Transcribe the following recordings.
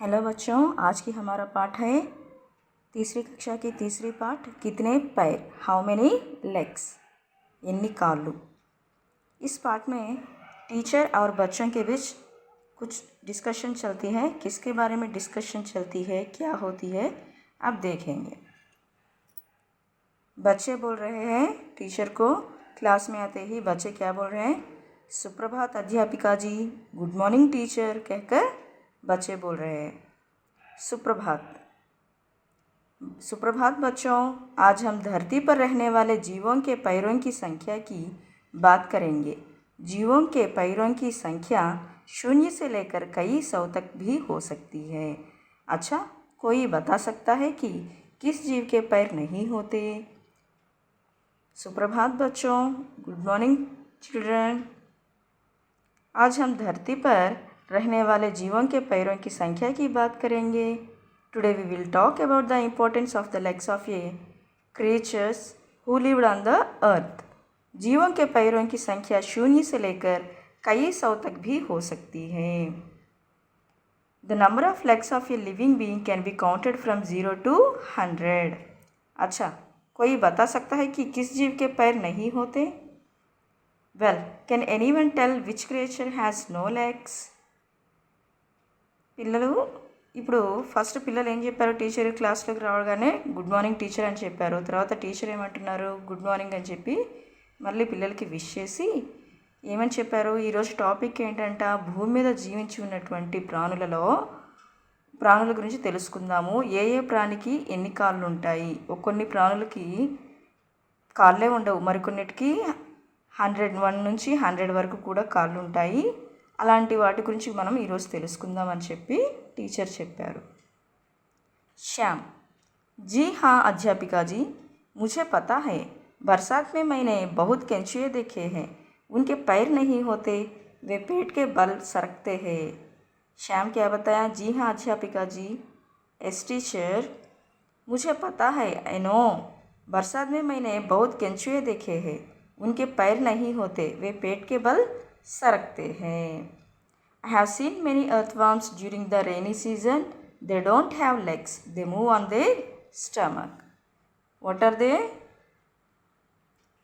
Hello बच्चों, आज की हमारा पाठ है तीसरी कक्षा की तीसरी पाठ कितने पैर, हाउ मेनी लेग्स, एन्नी काళ్ళు। इस पाठ में टीचर और बच्चों के बीच कुछ डिस्कशन चलती है। किसके बारे में डिस्कशन चलती है, क्या होती है, अब देखेंगे। बच्चे बोल रहे हैं टीचर को, क्लास में आते ही बच्चे क्या बोल रहे हैं, सुप्रभात अध्यापिका जी, गुड मॉर्निंग टीचर कहकर बच्चे बोल रहे हैं सुप्रभात। सुप्रभात बच्चों, आज हम धरती पर रहने वाले जीवों के पैरों की संख्या की बात करेंगे। जीवों के पैरों की संख्या 0 से लेकर कई 100 तक भी हो सकती है। अच्छा, कोई बता सकता है कि किस जीव के पैर नहीं होते? सुप्रभात बच्चों, गुड मॉर्निंग चिल्ड्रन। आज हम धरती पर रहने वाले जीवों के पैरों की संख्या की बात करेंगे। Today we will talk about the importance of the legs of a creatures who lived on the earth. जीवों के पैरों की संख्या 0 से लेकर कई 100 तक भी हो सकती है। The number of legs of a living being can be counted from 0 to 100। अच्छा, कोई बता सकता है कि किस जीव के पैर नहीं होते? Well, can anyone tell which creature has no legs? పిల్లలు ఇప్పుడు ఫస్ట్ పిల్లలు ఏం చెప్పారు, టీచర్ క్లాస్లోకి రావగానే గుడ్ మార్నింగ్ టీచర్ అని చెప్పారు. తర్వాత టీచర్ ఏమంటున్నారు, గుడ్ మార్నింగ్ అని చెప్పి మళ్ళీ పిల్లలకి విష్ చేసి ఏమని చెప్పారు, ఈరోజు టాపిక్ ఏంటంట, భూమి మీద జీవించి ఉన్నటువంటి ప్రాణుల గురించి తెలుసుకుందాము. ఏ ఏ ప్రాణికి ఎన్ని కాళ్ళు ఉంటాయి? కొన్ని ప్రాణులకి కాళ్ళే ఉండవు, మరికొన్నిటికి 101 నుంచి 100 వరకు కూడా కాళ్ళు ఉంటాయి. అలాంటి వాటి గురించి మనం ఈరోజు తెలుసుకుందామని చెప్పి టీచర్ చెప్పారు. श्याम, जी हाँ अध्यापिका जी, मुझे पता है। बरसात में मैंने बहुत केंचुए देखे हैं, उनके पैर नहीं होते, वे पेट के बल सरकते हैं। श्याम क्या बताया, जी हाँ अध्यापिका जी। एस टीचर, मुझे पता है, आई नो। बरसात में मैंने बहुत केंचुए देखे हैं, उनके पैर नहीं होते, वे पेट के बल सरकते हैं। I have seen many earthworms during the rainy season. They don't have legs. They move on their stomach. What are they?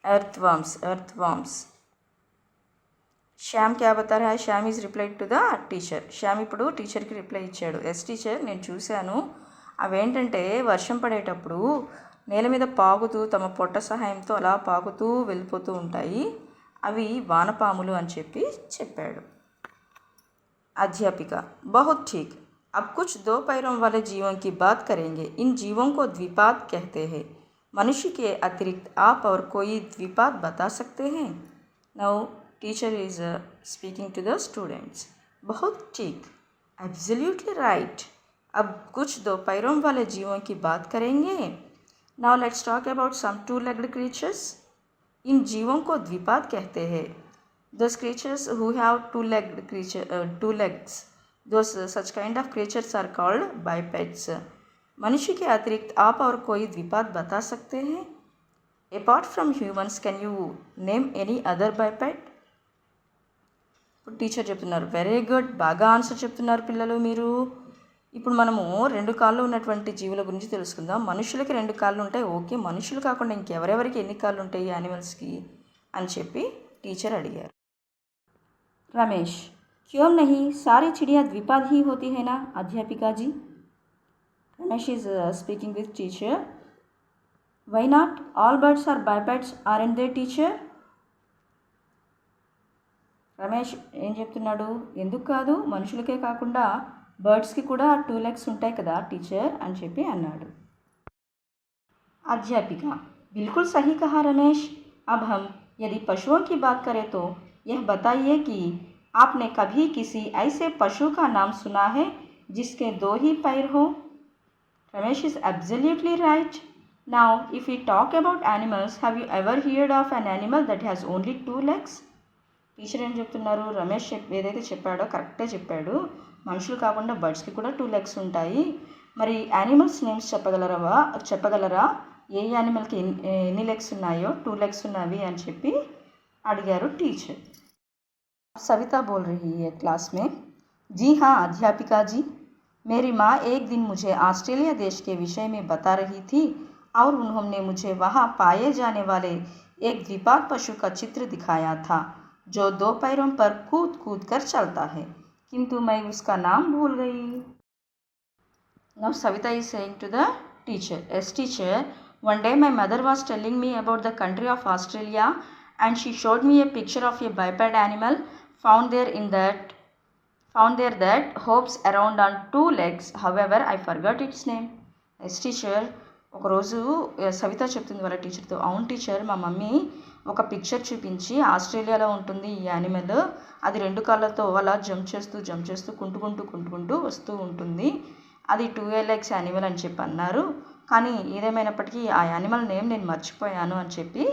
Earthworms. Shyam क्या बता रहा है? Shyam is replied to the teacher. Shyam ఇప్పుడు టీచర్కి రిప్లై ఇచ్చాడు. ఎస్ టీచర్, నేను చూశాను, అవేంటంటే వర్షం పడేటప్పుడు నేల మీద పాకుతూ తమ పొట్ట సహాయంతో అలా పాకుతూ వెళ్ళిపోతూ ఉంటాయి, అవి వానపాములు అని చెప్పాడు. अध्यापिका, बहुत ठीक। अब कुछ 2 पैरों वाले जीवों की बात करेंगे। इन जीवों को द्विपाद कहते हैं। मनुष्य के अतिरिक्त आप और कोई द्विपाद बता सकते हैं? Now teacher is speaking to the students. बहुत ठीक, एब्सोल्युटली राइट। अब कुछ 2 पैरों वाले जीवों की बात करेंगे. Now let's talk about some 2-legged creatures. इन जीवों को द्विपाद कहते हैं. Those creatures who have 2 legs, such kind of creatures are called bipeds. मनुष्य के अतिरिक्त आप और कोई द्विपाद बता सकते हैं? Apart from humans, can you name any other biped? ఇప్పుడు టీచర్ చెప్తున్నారు, వెరీ గుడ్, బాగా ఆన్సర్ చెప్తున్నారు పిల్లలు మీరు. ఇప్పుడు మనము 2 కాళ్ళు ఉన్నటువంటి జీవుల గురించి తెలుసుకుందాం. మనుషులకి 2 కాళ్ళు ఉంటాయి, ఓకే. మనుషులు కాకుండా ఇంకెవరెవరికి ఎన్ని కాళ్ళు ఉంటాయి యానిమల్స్కి అని చెప్పి టీచర్ అడిగారు. रमेश, क्यों नहीं, सारी चिड़िया द्विपाद ही होती है ना अध्यापिका ji. Ramesh is speaking with teacher. Why not, all birds are bipeds aren't they teacher? Ramesh ఏం చెప్తున్నాడు, ఎందుకు కాదు, మనుషులకే కాకుండా బర్డ్స్కి కూడా 2 legs ఉంటాయి కదా టీచర్ అని చెప్పి అన్నాడు. अध्यापिका, बिल्कुल सही कहा रमेश. अब हम यदि पशुओं की बात करें तो यह बताइए कि आपने कभी किसी ऐसे पशु का नाम सुना है जिसके 2 ही पैर हो? Ramesh is absolutely right. Now if we talk about animals, have you ever heard of an animal that has only 2 legs? Teacher ఏం చెప్తున్నారు, రమేష్ ఏదైతే చెప్పాడో కరెక్టే చెప్పాడు. మనుషులు కాకుండా బర్డ్స్కి కూడా 2 legs ఉంటాయి. మరి యానిమల్స్ నేమ్స్ చెప్పగలరా ఏ యానిమల్కి ఎన్ని లెగ్స్ ఉన్నాయో, 2 legs ఉన్నవి అని చెప్పి అడిగారు టీచర్. सविता बोल रही है क्लास में, जी हाँ अध्यापिका जी, मेरी माँ एक दिन मुझे ऑस्ट्रेलिया देश के विषय में बता रही थी और उन्होंने मुझे वहाँ पाए जाने वाले एक द्विपाद पशु का चित्र दिखाया था जो 2 पैरों पर कूद कूद कर चलता है, किंतु मैं उसका नाम भूल गई। Now Savita is saying to the teacher, yes teacher, one day my mother was telling me about the country of Australia and she showed me a picture of a biped animal found there in that found there that hops around on 2 legs. However, I forgot its name. Yes teacher, ఒకరోజు సవిత చెప్తుంది వాళ్ళ టీచర్తో, అవును teacher, మా mummy ఒక picture చూపించి ఆస్ట్రేలియాలో ఉంటుంది ఈ యానిమల్, అది 2 కాళ్ళతో అలా జంప్ చేస్తూ కుంటుకుంటూ వస్తూ ఉంటుంది, అది 2 legs యానిమల్ అని చెప్పి అన్నారు, కానీ ఏదేమైనప్పటికీ ఆ యానిమల్ నేమ్ నేను మర్చిపోయాను అని చెప్పి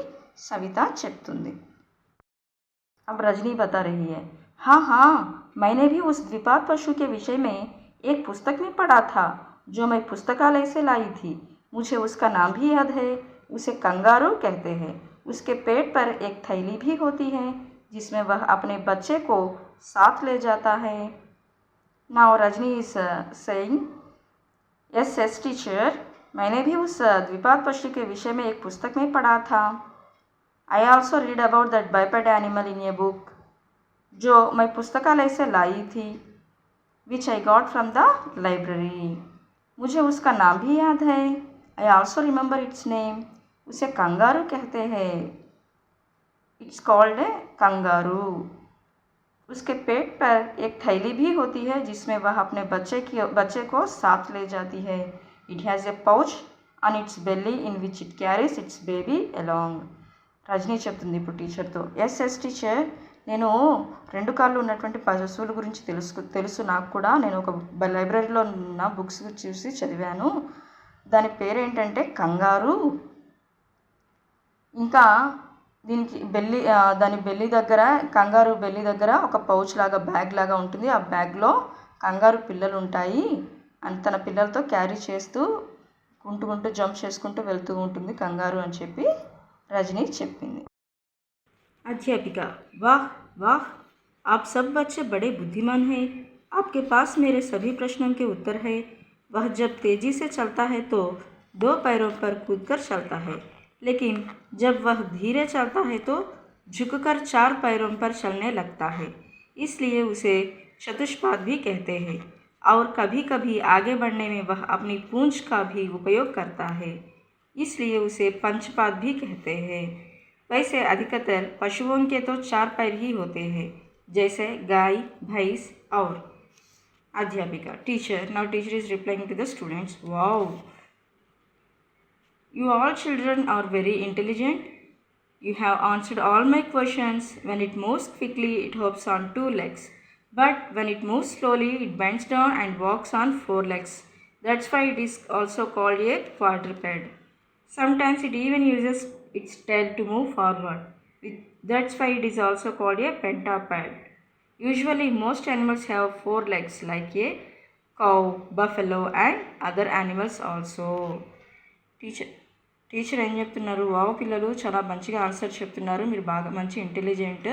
సవిత చెప్తుంది. अब रजनी बता रही है, हाँ, मैंने भी उस द्विपाद पशु के विषय में एक पुस्तक में पढ़ा था जो मैं पुस्तकालय से लाई थी. मुझे उसका नाम भी याद है. उसे कंगारू कहते हैं. उसके पेट पर एक थैली भी होती है जिसमें वह अपने बच्चे को साथ ले जाता है. Now Rajni is saying, yes teacher, मैंने भी उस द्विपाद पशु के विषय में एक पुस्तक में पढ़ा था. I also read about that biped animal in a book जो मैं पुस्तकालय से लाई थी, which I got from the library. मुझे उसका नाम भी याद है. I also remember its name. उसे कंगारू कहते हैं. It's called a kangaroo. उसके पेट पर एक थैली भी होती है जिसमें वह अपने बच्चे को साथ ले जाती है. It has a pouch on its belly in which it carries its baby along. Rajani చెప్తుంది ఇప్పుడు టీచర్తో, ఎస్ టీచర్, నేను 2 కాళ్ళు ఉన్నటువంటి పశువుల గురించి తెలుసు నాకు కూడా. నేను ఒక లైబ్రరీలో ఉన్న బుక్స్ చూసి చదివాను. దాని పేరేంటంటే కంగారు. ఇంకా దీనికి దాని బెల్లి దగ్గర, కంగారు బెల్లి దగ్గర ఒక పౌచ్ లాగా, బ్యాగ్ లాగా ఉంటుంది. ఆ బ్యాగ్లో కంగారు పిల్లలు ఉంటాయి అని తన పిల్లలతో క్యారీ చేస్తూ కుంటుకుంటూ జంప్ చేసుకుంటూ వెళ్తూ ఉంటుంది కంగారు అని చెప్పి रजनी చెప్పింది. अध्यापिका, वाह, आप सब बच्चे बड़े बुद्धिमान हैं. आपके पास मेरे सभी प्रश्नों के उत्तर है. वह जब तेजी से चलता है तो 2 पैरों पर कूदकर चलता है, लेकिन जब वह धीरे चलता है तो झुककर 4 पैरों पर चलने लगता है. इसलिए उसे चतुष्पाद भी कहते हैं. और कभी कभी आगे बढ़ने में वह अपनी पूंछ का भी उपयोग करता है, इसलिए उसे पंचपाद भी कहते हैं. वैसे अधिकतर पशुओं के तो 4 पैर ही होते हैं, जैसे गाय, भैंस और. अध्यापिका, teacher, now teacher is replying to the students, wow, you all children are very intelligent. You have answered all my questions. When it moves quickly, it hops on 2 legs, but when it moves slowly, it bends down and walks on 4 legs. That's why it is also called a quadruped. Sometimes it even uses its tail to move forward. That's why it is also called a pentaped. Usually most animals have 4 legs like a cow, buffalo and other animals also. Teacher ఏం చెప్తున్నారు? Wow పిల్లలు చాలా మంచిగా answer చెప్తున్నారు, మీరు బాగా మంచి intelligent.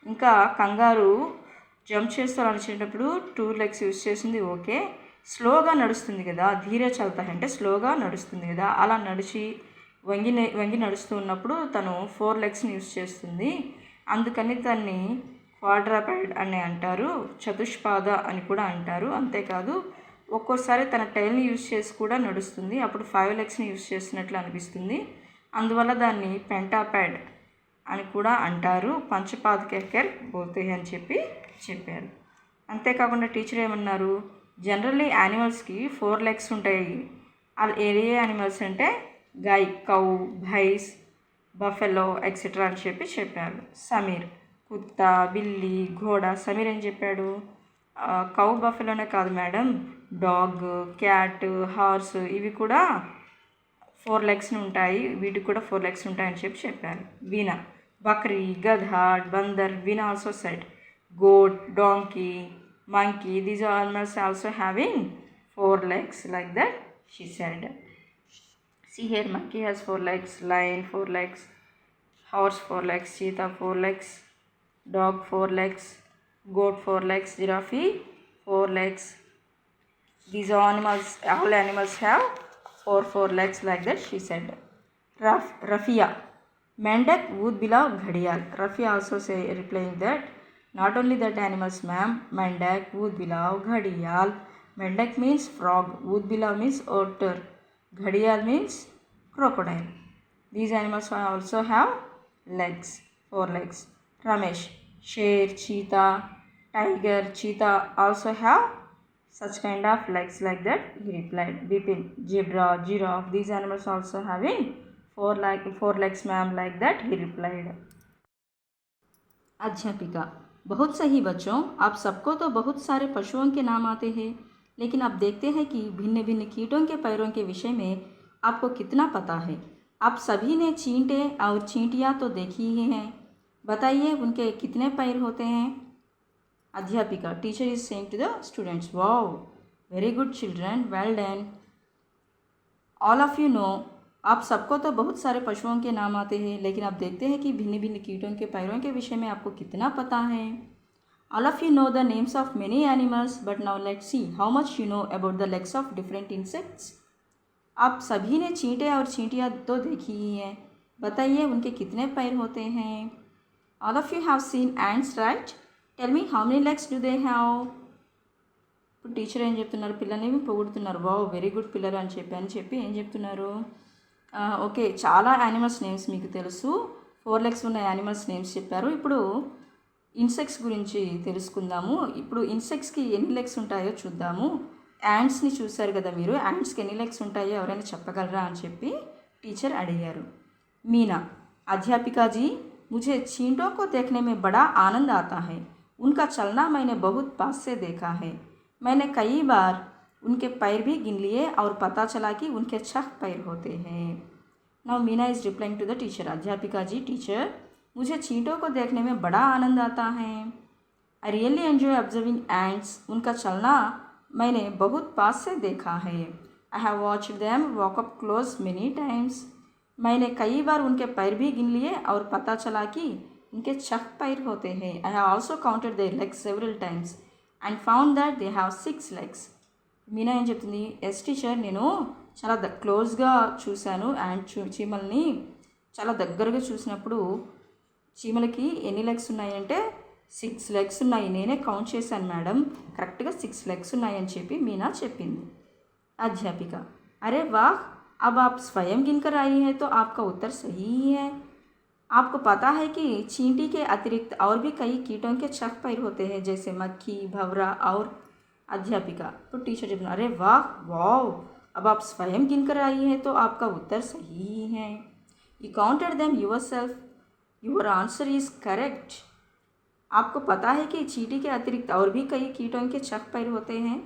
ఇంకా కంగారు జంప్ చేస్తారనిచేటప్పుడు 2 legs యూజ్ చేసింది ఓకే. స్లోగా నడుస్తుంది కదా, ధీరే చల్తా అంటే స్లోగా నడుస్తుంది కదా, అలా నడిచి వంగి నడుస్తూ ఉన్నప్పుడు తను 4 legsని యూజ్ చేస్తుంది. అందుకని దాన్ని క్వాడ్రపెడ్ అని అంటారు, చతుష్పాద అని కూడా అంటారు. అంతేకాదు ఒక్కోసారి తన టైల్ని యూజ్ చేసి కూడా నడుస్తుంది, అప్పుడు 5 legsని యూజ్ చేస్తున్నట్లు అనిపిస్తుంది. అందువల్ల దాన్ని పెంటాపెడ్ అని కూడా అంటారు. పంచపాద కెహకర్ బోల్తే అని చెప్పారు. అంతేకాకుండా టీచర్ ఏమన్నారు, జనరల్లీ యానిమల్స్కి 4 legs ఉంటాయి. అలా ఏ యానిమల్స్ అంటే గాయ్, కౌ, భైస్, బఫెలో ఎక్సెట్రా అని చెప్పారు. సమీర్, కుత్తా, బిల్లి, ఘోడా. సమీర్ ఏం చెప్పాడు, కౌ, బఫెలోనే కాదు మేడం, డాగ్, క్యాట్, హార్స్ ఇవి కూడా 4 legsని ఉంటాయి, వీటికి కూడా 4 legs ఉంటాయని చెప్పారు. వీణ, బక్రీ, గధ, బందర్. Veena also said goat, donkey, monkey, these animals also having 4 legs, like that she said. See here, monkey has 4 legs, lion 4 legs, horse 4 legs, cheetah 4 legs, dog 4 legs, goat 4 legs, giraffe 4 legs. These all animals have four legs like that, she said. Rafia, Mendak would belong Ghadial. Rafia also replying that not only that animals, ma'am, Mendak would belong Ghadial. Mendak means frog, would belong means otter, Ghadial means crocodile. These animals also have legs, 4 legs. Ramesh, Sher, cheetah, tiger, cheetah also have such kind of legs like that, he replied. Bipin, zebra, giraffe, these animals also having four legs ma'am like that, he replied. अध्यापिका, बहुत सही बच्चों, आप सबको तो बहुत सारे पशुओं के नाम आते हैं, लेकिन अब देखते हैं कि भिन्न भिन्न कीटों के पैरों के विषय में आपको कितना पता है। आप सभी ने चींटे और चींटियाँ तो देखी ही हैं, बताइए उनके कितने पैर होते हैं। अध्यापिका, teacher is saying to the students, wow, very good children, well done. All of you know, आप सबको तो बहुत सारे पशुओं के नाम आते हैं, लेकिन आप देखते हैं कि भिन्न भिन्न कीटों के पैरों के विषय में आपको कितना पता है। All of you know the names of many animals, but now let's see how much you know about the legs of different insects. आप सभी ने चींटे और चींटियाँ तो देखी ही हैं, बताइए उनके कितने पैर होते हैं। All of you have seen ants right, tell me how many legs do they have. ఇప్పుడు టీచర్ ఏం చెప్తున్నారు, పిల్లల్ని పొగుడుతున్నారు, వావ్ వెరీ గుడ్ పిల్లలు అని చెప్పి ఏం చెప్తున్నారు, ఓకే చాలా యానిమల్స్ నేమ్స్ మీకు తెలుసు, 4 legs ఉన్న యానిమల్స్ నేమ్స్ చెప్పారు. ఇప్పుడు ఇన్సెక్ట్స్ గురించి తెలుసుకుందాము. ఇప్పుడు ఇన్సెక్ట్స్కి ఎన్ని లెగ్స్ ఉంటాయో చూద్దాము. యాంట్స్ని చూశారు కదా మీరు, యాంట్స్కి ఎన్ని లెగ్స్ ఉంటాయో ఎవరైనా చెప్పగలరా అని చెప్పి టీచర్ అడిగారు. मीना, अध्यापिका जी, मुझे चींटों को देखने में बड़ा आनंद आता है, उनका चलना मैंने बहुत पास से देखा है, मैंने कई बार उनके पैर भी गिन लिए और पता चला कि उनके 6 पैर होते हैं। Now Meena is replying to the teacher, अध्यापिका जी, टीचर, मुझे चींटों को देखने में बड़ा आनंद आता है, I really enjoy observing ants, उनका चलना मैंने बहुत पास से देखा है, I have watched them walk up close many times, मैंने कई बार उनके पैर भी गिन लिए और पता चला कि उनके 6 पैर होते हैं, I have also counted their legs several times and found that they have 6 legs. Meena ఏం చెప్తుంది, ఎస్ టీచర్, నేను చాలా క్లోజ్గా చూశాను అండ్ చీమల్ని చాలా దగ్గరగా చూసినప్పుడు చీమలకి ఎన్ని లెగ్స్ ఉన్నాయంటే 6 legs ఉన్నాయి, నేనే కౌంట్ చేశాను మేడం, కరెక్ట్గా 6 legs ఉన్నాయని చెప్పి మీనా చెప్పింది. అధ్యాపిక, అరే వాహ్, अब आप स्वयं गिनकर आई हैं तो आपका उत्तर सही ही है, आपको पता है कि चींटी के अतिरिक्त और भी कई कीटों के 6 पैर होते हैं, जैसे मक्खी, भंवरा और। अध्यापिका, तो टीचर जब, अरे वाह, वाओ, अब आप स्वयं गिनकर आई हैं तो आपका उत्तर सही ही है, you counted them yourself, your answer is correct. आपको पता है कि चींटी के अतिरिक्त और भी कई कीटों के 6 पैर होते हैं,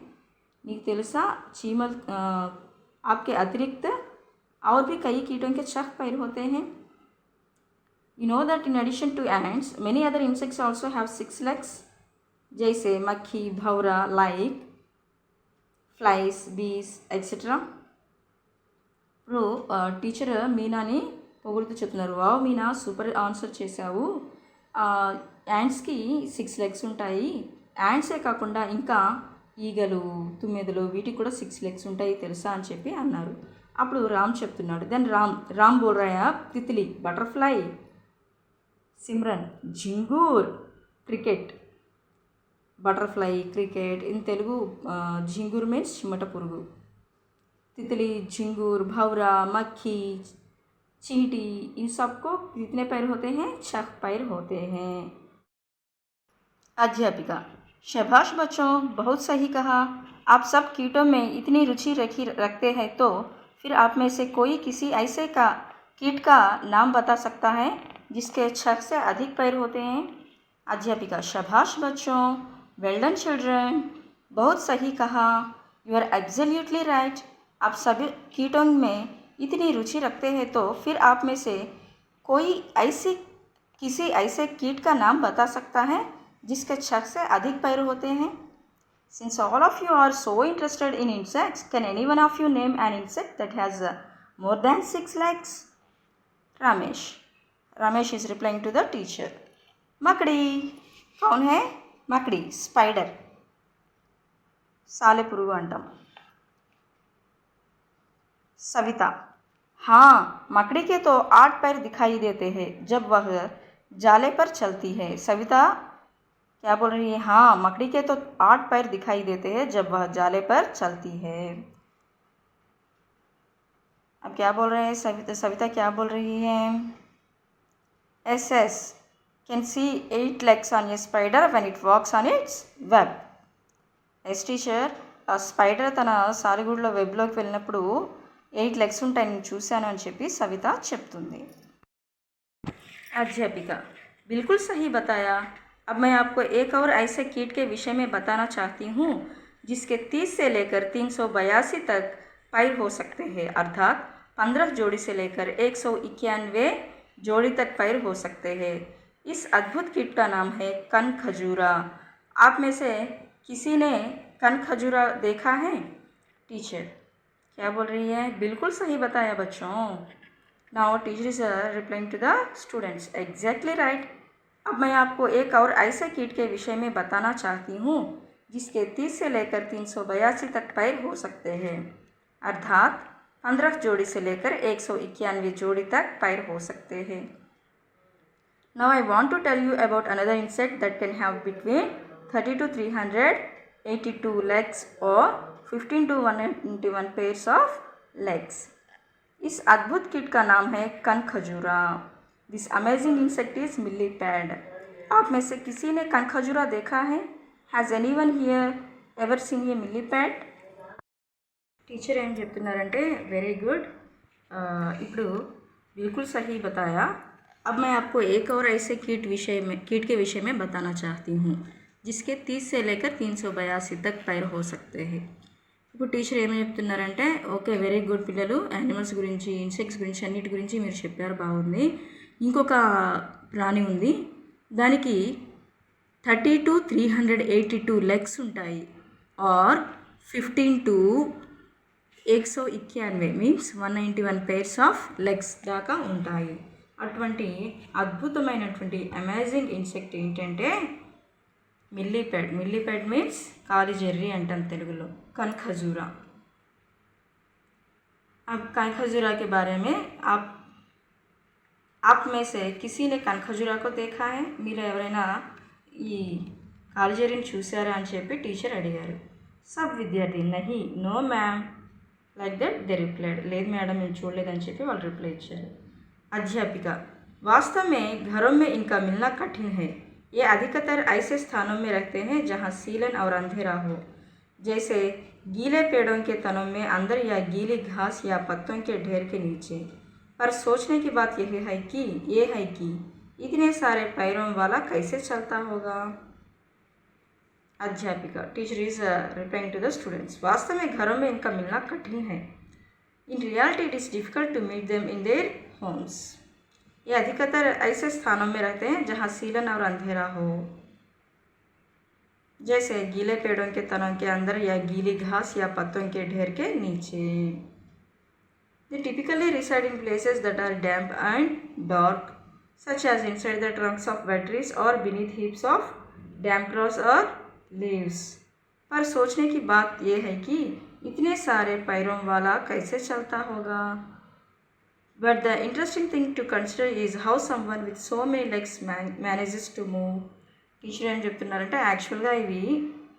నీకు తెలుసా చీమల్ आपके अतिरिक्त और भी कई कीटों के 6 पैर होते हैं। You know that in addition to ants, many other insects also have 6 legs, जैसे मक्खी, भंवरा, like flies, bees, etc. ఇప్పుడు టీచర్ మీనాని పొగుడుతూ చెప్తున్నారు, వావ్ మీనా, సూపర్ ఆన్సర్ చేశావు, యాంట్స్కి 6 legs ఉంటాయి, యాంట్సే కాకుండా ఇంకా ఈగలు, తుమ్మెదలు, వీటికి కూడా 6 legs ఉంటాయి తెలుసా అని చెప్పి అన్నారు. అప్పుడు రామ్ చెప్తున్నాడు, దెన్ రామ్ బోల్ రहा, తిత్లీ, బటర్ఫ్లై, సిమ్రన్, జింగూర్, cricket, butterfly, cricket, in Telugu జింగూర్ మీన్స్ చిమ్మట పురుగు, तितली, झिंगुर, भंवरा, मक्खी, चींटी, इन सबको कितने पैर होते हैं, 6 पैर होते हैं। अध्यापिका, शाबाश बच्चों, बहुत सही कहा, आप सब कीटों में इतनी रुचि रखते हैं तो फिर आप में से कोई किसी ऐसे का कीट का नाम बता सकता है जिसके 6 से अधिक पैर होते हैं। अध्यापिका, शाबाश बच्चों, वेल डन चिल्ड्रन, बहुत सही कहा, यू आर एब्सोल्युटली राइट, आप सभी कीटों में इतनी रुचि रखते हैं तो फिर आप में से कोई किसी ऐसे कीट का नाम बता सकता है जिसके 6 से अधिक पैर होते हैं। Since all of you are so interested in insects, can any one of you name an insect that has more than 6 legs? Ramesh is replying to the teacher. मकड़ी, कौन है? मकड़ी, स्पाइडर, साले पुरुगु अंटाम. सविता: हाँ, मकड़ी के तो 8 पैर दिखाई देते हैं जब वह जाले पर चलती है। सविता क्या बोल रही है? हाँ, मकड़ी के तो 8 पैर दिखाई देते हैं जब वह जाले पर चलती है। अब क्या बोल रहे हैं सविता क्या बोल रही है? SS can see 8 legs on a spider when it walks on its web. Yes teacher, ఆ స్పైడర్ తన సాలిగూడులో వెబ్లోకి వెళ్ళినప్పుడు 8 లెగ్స్ ఉంటాయి, నేను చూశాను అని చెప్పి సవిత చెప్తుంది. अध्यापिका: बिल्कुल सही बताया. अब मैं आपको एक और ऐसे कीट के विषय में बताना चाहती हूँ जिसके 30 से लेकर 382 तक पैर हो सकते हैं, अर्थात 15 जोड़ी से लेकर 191 जोड़ी तक पैर हो सकते हैं. इस अद्भुत कीट का नाम है कनखजूरा. आप में से किसी ने कनखजूरा देखा है? टीचर क्या बोल रही है? बिल्कुल सही बताया बच्चों. Now teacher is replying to the students, exactly right. अब मैं आपको एक और ऐसे कीट के विषय में बताना चाहती हूँ जिसके 30 से लेकर 382 तक पैर हो सकते हैं, अर्थात 15 जोड़ी से लेकर 191 जोड़ी तक पैर हो सकते हैं. Now I want to tell you about another insect that can have between 30 to 382 legs or 15 to 191 pairs of legs. इस अद्भुत कीट का नाम है कनखजूरा. This amazing insect is millipede. आप में से किसी ने कनखजूरा देखा है? Has anyone here ever seen a millipede? Teacher ఏం చెప్తున్నారంటే వెరీ గుడ్, ఇప్పుడు बिल्कुल सही बताया. अब मैं आपको एक और ऐसे कीट के विषय में बताना चाहती हूँ जिसके 30 से लेकर 382 तक पैर हो सकते हैं. ఇప్పుడు టీచర్ ఏమని చెప్తున్నారంటే, ఓకే వెరీ గుడ్ పిల్లలు, యానిమల్స్ గురించి ఇన్సెక్ట్స్ గురించి అన్నిటి గురించి మీరు చెప్పారు, బాగుంది. ఇంకొక ప్రాణి ఉంది, దానికి 30 to 382 లెగ్స్ ఉంటాయి, or 15 to 191 means 191 pairs of legs దాకా ఉంటాయి. అటువంటి అద్భుతమైనటువంటి అమేజింగ్ ఇన్సెక్ట్ ఏంటంటే मिलीपैड. मिलीपैड मीन्स काली जर्री अंटाम तेलुगुलो. कनखजूरा. अब कनखजूरा के बारे में आप में से किसी ने कनखजूरा को देखा है? మీరు ఎవరైనా ఈ కాలి జర్రీని చూసారా అని చెప్పి టీచర్ అడిగారు. సబ్ విద్యార్థి నహి, no ma'am, like that they replied. లేదు మేడం నేను చూడలేదని చెప్పి వాళ్ళు రిప్లై ఇచ్చారు. अध्यापिका: वास्तव में घरों में इनका मिलना कठिन है. ये अधिकतर ऐसे स्थानों में रहते हैं जहाँ सीलन और अंधेरा हो, जैसे गीले पेड़ों के तनों में अंदर या गीली घास या पत्तों के ढेर के नीचे. पर सोचने की बात यह है कि इतने सारे पैरों वाला कैसे चलता होगा? अध्यापिका teacher is replying to the students, वास्तव में घरों में इनका मिलना कठिन है. In reality it is difficult to meet them in their homes. ये अधिकतर ऐसे स्थानों में रहते हैं जहाँ सीलन और अंधेरा हो, जैसे गीले पेड़ों के तनों के अंदर या गीली घास या पत्तों के ढेर के नीचे. They typically reside in places that are damp and dark, such as inside the trunks of wet trees or beneath heaps of damp grass or leaves. पर सोचने की बात यह है कि इतने सारे पैरों वाला कैसे चलता होगा. But the interesting thing to consider is how someone with so many legs manages to move. Teacher ఏం చెప్తున్నారంటే, యాక్చువల్గా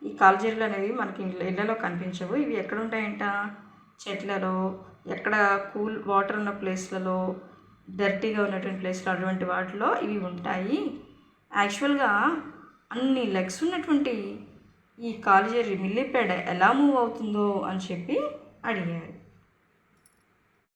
ఈ కాలుజీరులు అనేవి మనకి ఇళ్ళలో కనిపించవు. ఇవి ఎక్కడ ఉంటాయంట? చెట్లలో, ఎక్కడ కూల్ వాటర్ ఉన్న ప్లేస్లలో, డర్టీగా ఉన్నటువంటి ప్లేస్లో, అటువంటి వాటిలో ఇవి ఉంటాయి. యాక్చువల్గా అన్ని లెగ్స్ ఉన్నటువంటి ఈ కాలుజీరు మిల్లీపేడ ఎలా మూవ్ అవుతుందో అని చెప్పి అడిగారు.